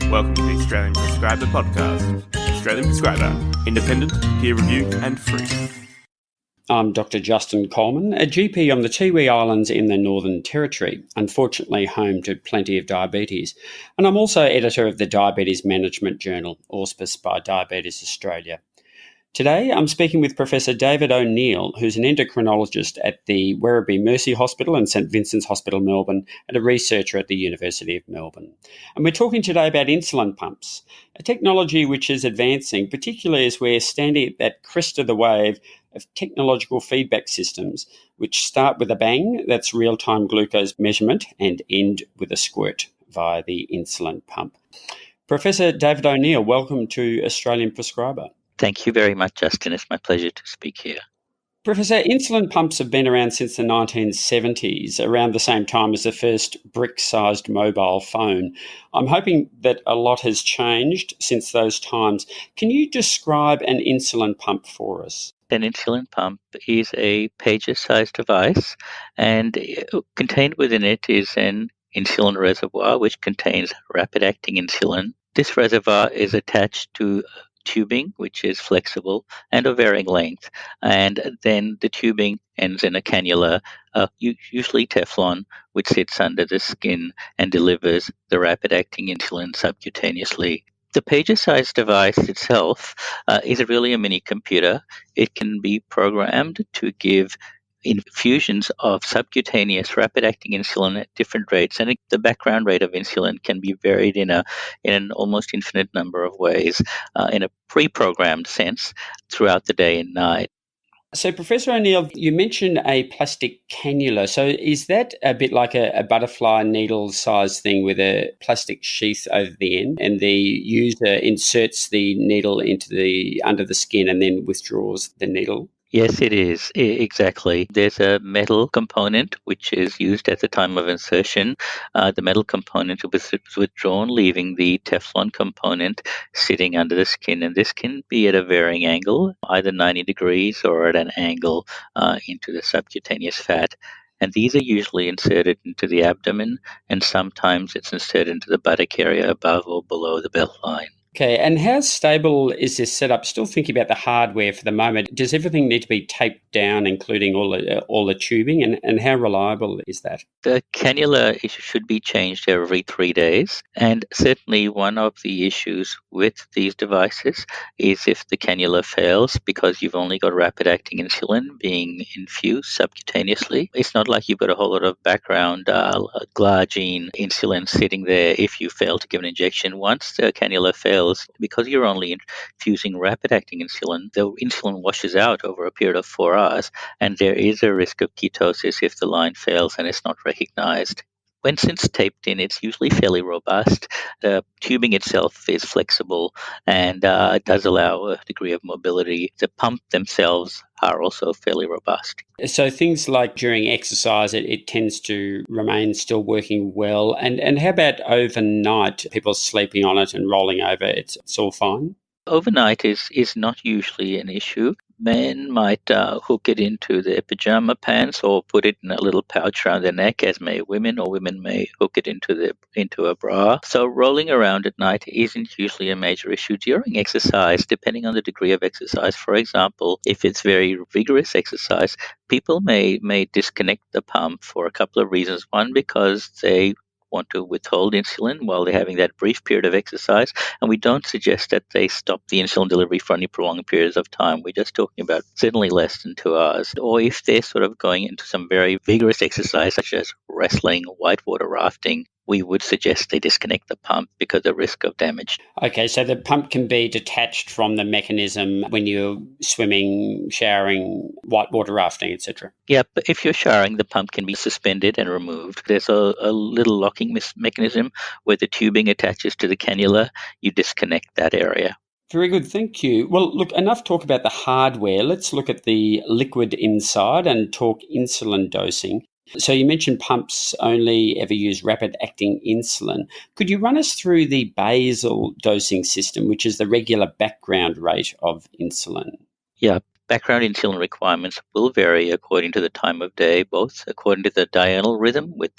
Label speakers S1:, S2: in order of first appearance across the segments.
S1: Welcome to the Australian Prescriber Podcast. Australian Prescriber, independent, peer-reviewed and free.
S2: I'm Dr. Justin Coleman, a GP on the Tiwi Islands in the Northern Territory, unfortunately home to plenty of diabetes. And I'm also editor of the Diabetes Management Journal, auspiced by Diabetes Australia. Today, I'm speaking with Professor David O'Neill, who's an endocrinologist at the Werribee Mercy Hospital and St Vincent's Hospital, Melbourne, and a researcher at the University of Melbourne. And we're talking today about insulin pumps, a technology which is advancing, particularly as we're standing at that crest of the wave of technological feedback systems, which start with a bang, that's real-time glucose measurement, and end with a squirt via the insulin pump. Professor David O'Neill, welcome to Australian Prescriber.
S3: Thank you very much, Justin. It's my pleasure to speak here.
S2: Professor, insulin pumps have been around since the 1970s, around the same time as the first brick-sized mobile phone. I'm hoping that a lot has changed since those times. Can you describe an insulin pump for us?
S3: An insulin pump is a pager-sized device, and contained within it is an insulin reservoir, which contains rapid-acting insulin. This reservoir is attached to tubing, which is flexible and of varying length, and then the tubing ends in a cannula, usually Teflon, which sits under the skin and delivers the rapid-acting insulin subcutaneously. The pager-sized device itself is really a mini computer. It can be programmed to give infusions of subcutaneous rapid-acting insulin at different rates, and the background rate of insulin can be varied in an almost infinite number of ways in a pre-programmed sense throughout the day and night.
S2: So, Professor O'Neill, you mentioned a plastic cannula. So is that a bit like a butterfly needle size thing with a plastic sheath over the end, and the user inserts the needle under the skin and then withdraws the needle?
S3: Yes, it is. Exactly. There's a metal component which is used at the time of insertion. The metal component was withdrawn, leaving the Teflon component sitting under the skin. And this can be at a varying angle, either 90 degrees or at an angle into the subcutaneous fat. And these are usually inserted into the abdomen, and sometimes it's inserted into the buttock area above or below the belt line.
S2: Okay, and how stable is this setup? Still thinking about the hardware for the moment. Does everything need to be taped down, including all the tubing, and how reliable is that?
S3: The cannula should be changed every 3 days, and certainly one of the issues with these devices is if the cannula fails because you've only got rapid-acting insulin being infused subcutaneously. It's not like you've got a whole lot of background glargine insulin sitting there if you fail to give an injection. Once the cannula fails, because you're only infusing rapid-acting insulin, the insulin washes out over a period of 4 hours, and there is a risk of ketosis if the line fails and it's not recognized. When it's taped in, it's usually fairly robust. The tubing itself is flexible and does allow a degree of mobility. The pump themselves are also fairly robust.
S2: So things like during exercise, it tends to remain still working well. And how about overnight? People sleeping on it and rolling over, it's all fine?
S3: Overnight is not usually an issue. Men might hook it into their pajama pants or put it in a little pouch around their neck, as may women, or women may hook it into a bra. So rolling around at night isn't usually a major issue. During exercise, depending on the degree of exercise, for example, if it's very vigorous exercise, people may disconnect the pump for a couple of reasons. One, because they want to withhold insulin while they're having that brief period of exercise, and we don't suggest that they stop the insulin delivery for any prolonged periods of time. We're just talking about certainly less than 2 hours. Or if they're sort of going into some very vigorous exercise, such as wrestling, whitewater rafting, we would suggest they disconnect the pump because of the risk of damage.
S2: Okay, so the pump can be detached from the mechanism when you're swimming, showering, whitewater rafting, etc.
S3: Yeah, but if you're showering, the pump can be suspended and removed. There's a little locking mechanism where the tubing attaches to the cannula. You disconnect that area.
S2: Very good, thank you. Well, look, enough talk about the hardware. Let's look at the liquid inside and talk insulin dosing. So you mentioned pumps only ever use rapid-acting insulin. Could you run us through the basal dosing system, which is the regular background rate of insulin?
S3: Yeah, Background insulin requirements will vary according to the time of day, both according to the diurnal rhythm with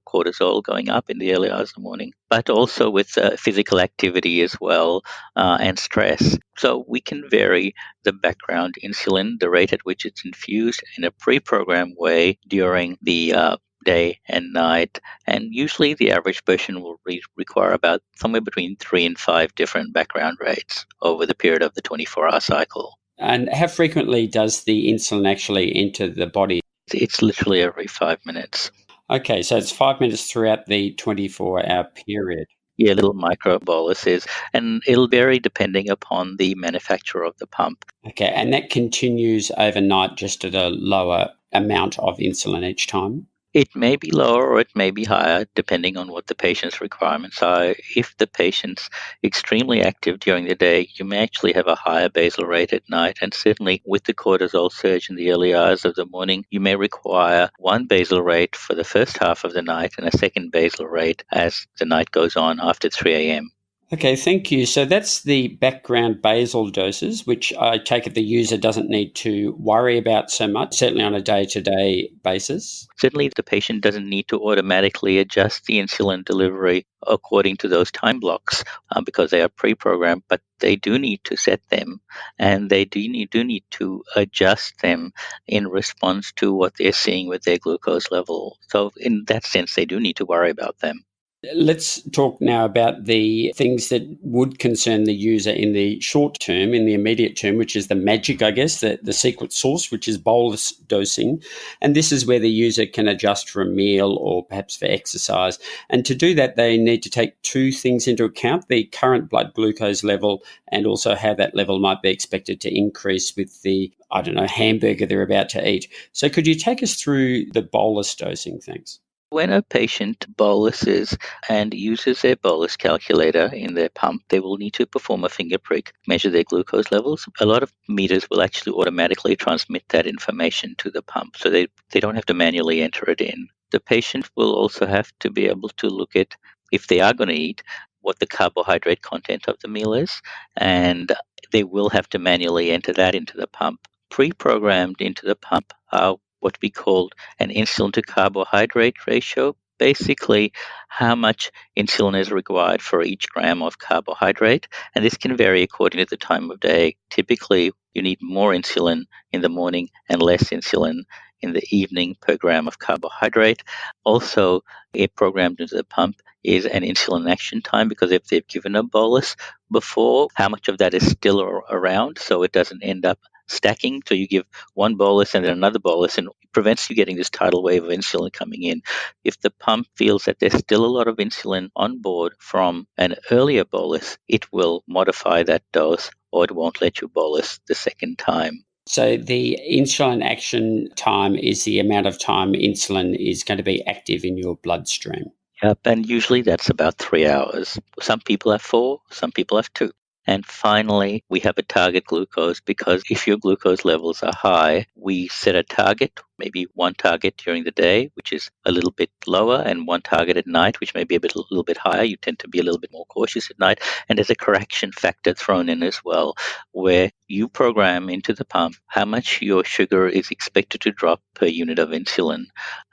S3: cortisol going up in the early hours of the morning, but also with physical activity as well, and stress. So we can vary the background insulin, the rate at which it's infused in a pre-programmed way during the day and night. And usually the average person will require about somewhere between 3 and 5 different background rates over the period of the 24-hour cycle.
S2: And how frequently does the insulin actually enter the body?
S3: It's literally every 5 minutes.
S2: Okay, so it's 5 minutes throughout the 24-hour period.
S3: Yeah, little micro boluses, and it'll vary depending upon the manufacturer of the pump.
S2: Okay, and that continues overnight just at a lower amount of insulin each time?
S3: It may be lower or it may be higher, depending on what the patient's requirements are. If the patient's extremely active during the day, you may actually have a higher basal rate at night. And certainly with the cortisol surge in the early hours of the morning, you may require one basal rate for the first half of the night and a second basal rate as the night goes on after 3 a.m.
S2: Okay, thank you. So that's the background basal doses, which I take it the user doesn't need to worry about so much, certainly on a day-to-day basis.
S3: Certainly, the patient doesn't need to automatically adjust the insulin delivery according to those time blocks because they are pre-programmed, but they do need to set them, and they do need to adjust them in response to what they're seeing with their glucose level. So in that sense, they do need to worry about them.
S2: Let's talk now about the things that would concern the user in the short term, in the immediate term, which is the magic, I guess, the secret sauce, which is bolus dosing. And this is where the user can adjust for a meal or perhaps for exercise. And to do that, they need to take two things into account: the current blood glucose level and also how that level might be expected to increase with the, hamburger they're about to eat. So could you take us through the bolus dosing? Thanks.
S3: When a patient boluses and uses their bolus calculator in their pump, they will need to perform a finger prick, measure their glucose levels. A lot of meters will actually automatically transmit that information to the pump, so they don't have to manually enter it in. The patient will also have to be able to look at, if they are going to eat, what the carbohydrate content of the meal is, and they will have to manually enter that into the pump. Pre-programmed into the pump are what we call an insulin to carbohydrate ratio. Basically, how much insulin is required for each gram of carbohydrate. And this can vary according to the time of day. Typically, you need more insulin in the morning and less insulin in the evening per gram of carbohydrate. Also, it programmed into the pump is an insulin action time, because if they've given a bolus before, how much of that is still around so it doesn't end up stacking. So you give one bolus and then another bolus, and it prevents you getting this tidal wave of insulin coming in. If the pump feels that there's still a lot of insulin on board from an earlier bolus, it will modify that dose, or it won't let you bolus the second time.
S2: So the insulin action time is the amount of time insulin is going to be active in your bloodstream.
S3: Yep, and usually that's about 3 hours. Some people have 4, some people have 2. And finally, we have a target glucose, because if your glucose levels are high, we set a target, maybe one target during the day, which is a little bit lower, and one target at night, which may be a little bit higher. You tend to be a little bit more cautious at night. And there's a correction factor thrown in as well, where you program into the pump how much your sugar is expected to drop per unit of insulin.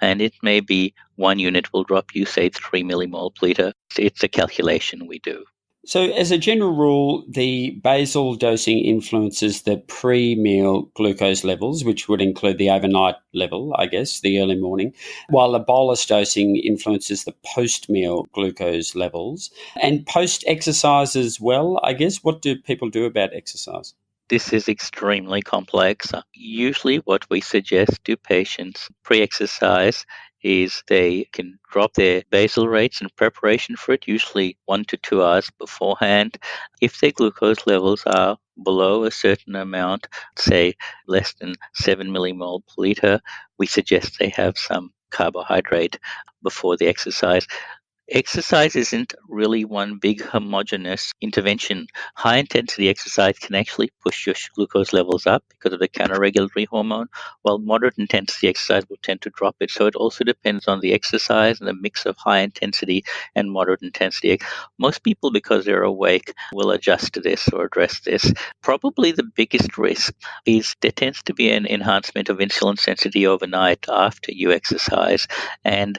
S3: And it may be 1 unit will drop you, say, 3 millimole per liter. It's a calculation we do.
S2: So as a general rule, the basal dosing influences the pre-meal glucose levels, which would include the overnight level, I guess, the early morning, while the bolus dosing influences the post-meal glucose levels. And post-exercise as well, I guess. What do people do about exercise?
S3: This is extremely complex. Usually what we suggest to patients pre-exercise is they can drop their basal rates in preparation for it, usually 1 to 2 hours beforehand. If their glucose levels are below a certain amount, say less than 7 millimole per liter, we suggest they have some carbohydrate before the exercise. Exercise isn't really one big homogeneous intervention. High intensity exercise can actually push your glucose levels up because of the counter-regulatory hormone, while moderate intensity exercise will tend to drop it. So it also depends on the exercise and the mix of high intensity and moderate intensity. Most people, because they're awake, will adjust to this or address this. Probably the biggest risk is there tends to be an enhancement of insulin sensitivity overnight after you exercise, and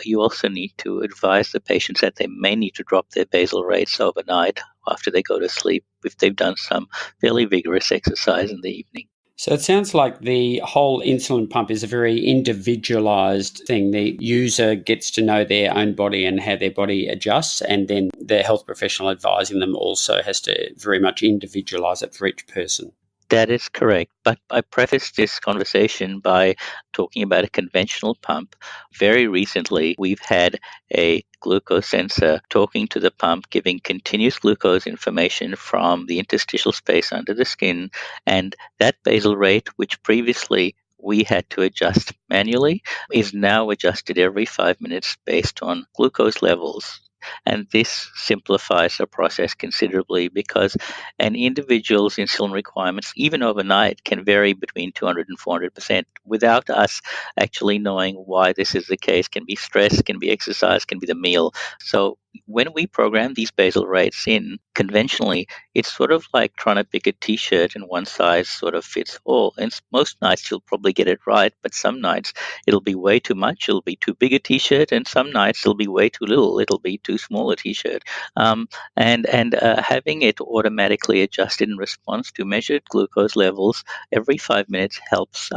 S3: you also need to advise the patients that they may need to drop their basal rates overnight after they go to sleep if they've done some fairly vigorous exercise in the evening.
S2: So it sounds like the whole insulin pump is a very individualized thing. The user gets to know their own body and how their body adjusts, and then the health professional advising them also has to very much individualize it for each person.
S3: That is correct. But I prefaced this conversation by talking about a conventional pump. Very recently, we've had a glucose sensor talking to the pump, giving continuous glucose information from the interstitial space under the skin. And that basal rate, which previously we had to adjust manually, is now adjusted every 5 minutes based on glucose levels. And this simplifies the process considerably because an individual's insulin requirements, even overnight, can vary between 200 and 400% without us actually knowing why this is the case. Can be stress, can be exercise, can be the meal. So when we program these basal rates in conventionally, it's sort of like trying to pick a t-shirt and one size sort of fits all. And most nights you'll probably get it right, but some nights it'll be way too much, it'll be too big a t-shirt, and some nights it'll be way too little, it'll be too small a t-shirt. And having it automatically adjusted in response to measured glucose levels every 5 minutes helps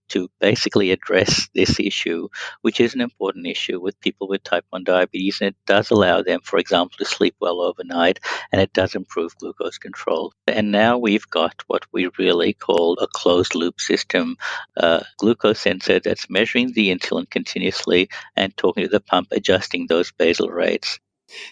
S3: to basically address this issue, which is an important issue with people with type 1 diabetes. And it does allow them, for example, to sleep well overnight, and it does improve glucose control. And now we've got what we really call a closed loop system, a glucose sensor that's measuring the insulin continuously and talking to the pump, adjusting those basal rates.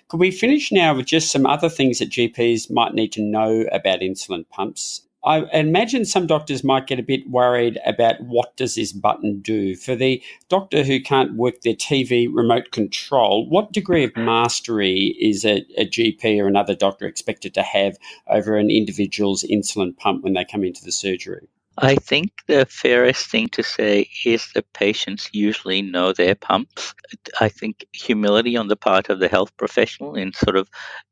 S2: Could we finish now with just some other things that GPs might need to know about insulin pumps? I imagine some doctors might get a bit worried about what does this button do. For the doctor who can't work their TV remote control, what degree of mastery is a GP or another doctor expected to have over an individual's insulin pump when they come into the surgery?
S3: I think the fairest thing to say is that patients usually know their pumps. I think humility on the part of the health professional in sort of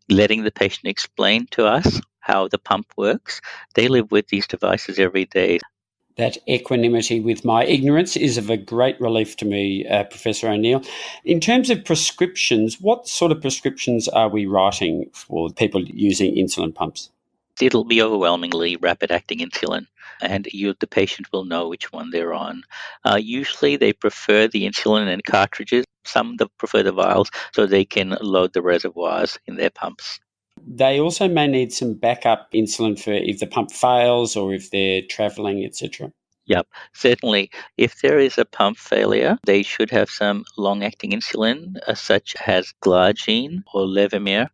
S3: letting the patient explain to us how the pump works. They live with these devices every day.
S2: That equanimity with my ignorance is of a great relief to me, Professor O'Neill. In terms of prescriptions, what sort of prescriptions are we writing for people using insulin pumps?
S3: It'll be overwhelmingly rapid-acting insulin, and the patient will know which one they're on. Usually they prefer the insulin and cartridges. Some prefer the vials so they can load the reservoirs in their pumps.
S2: They also may need some backup insulin for if the pump fails or if they're travelling, etc.
S3: Yep, certainly. If there is a pump failure, they should have some long-acting insulin, such as glargine or levemir.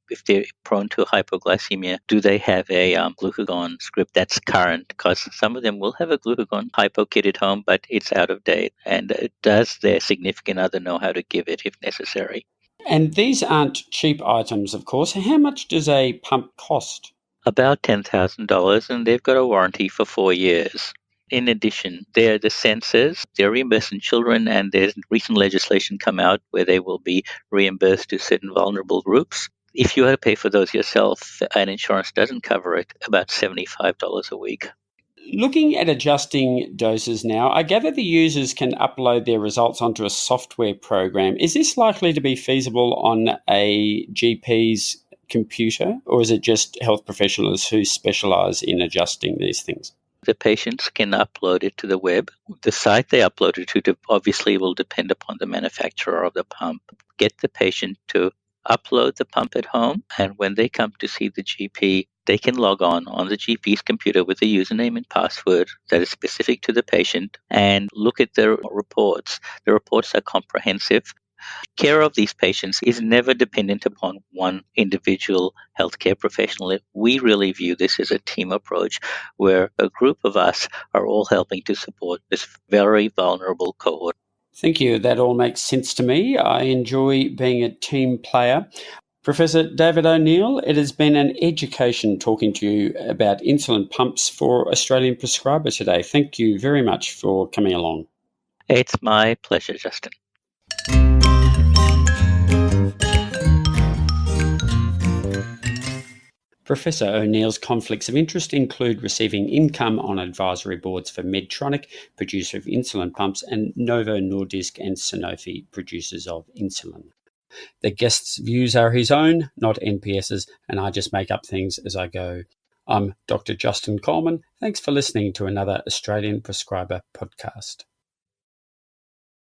S3: If they're prone to hypoglycemia, do they have a glucagon script that's current? Because some of them will have a glucagon hypo kit at home, but it's out of date. And does their significant other know how to give it if necessary?
S2: And these aren't cheap items, of course. How much does a pump cost?
S3: About $10,000, and they've got a warranty for 4 years. In addition, there are the sensors. They're reimbursed in children, and there's recent legislation come out where they will be reimbursed to certain vulnerable groups. If you had to pay for those yourself and insurance doesn't cover it, about $75 a week.
S2: Looking at adjusting doses now, I gather the users can upload their results onto a software program. Is this likely to be feasible on a GP's computer, or is it just health professionals who specialise in adjusting these things?
S3: The patients can upload it to the web. The site they upload it to obviously will depend upon the manufacturer of the pump. Get the patient to upload the pump at home, and when they come to see the GP, they can log on the GP's computer with a username and password that is specific to the patient and look at their reports. The reports are comprehensive. Care of these patients is never dependent upon one individual healthcare professional. We really view this as a team approach where a group of us are all helping to support this very vulnerable cohort.
S2: Thank you. That all makes sense to me. I enjoy being a team player. Professor David O'Neill, it has been an education talking to you about insulin pumps for Australian Prescriber today. Thank you very much for coming along.
S3: It's my pleasure, Justin.
S2: Professor O'Neill's conflicts of interest include receiving income on advisory boards for Medtronic, producer of insulin pumps, and Novo Nordisk and Sanofi, producers of insulin. The guest's views are his own, not NPS's, and I just make up things as I go. I'm Dr. Justin Coleman. Thanks for listening to another Australian Prescriber podcast.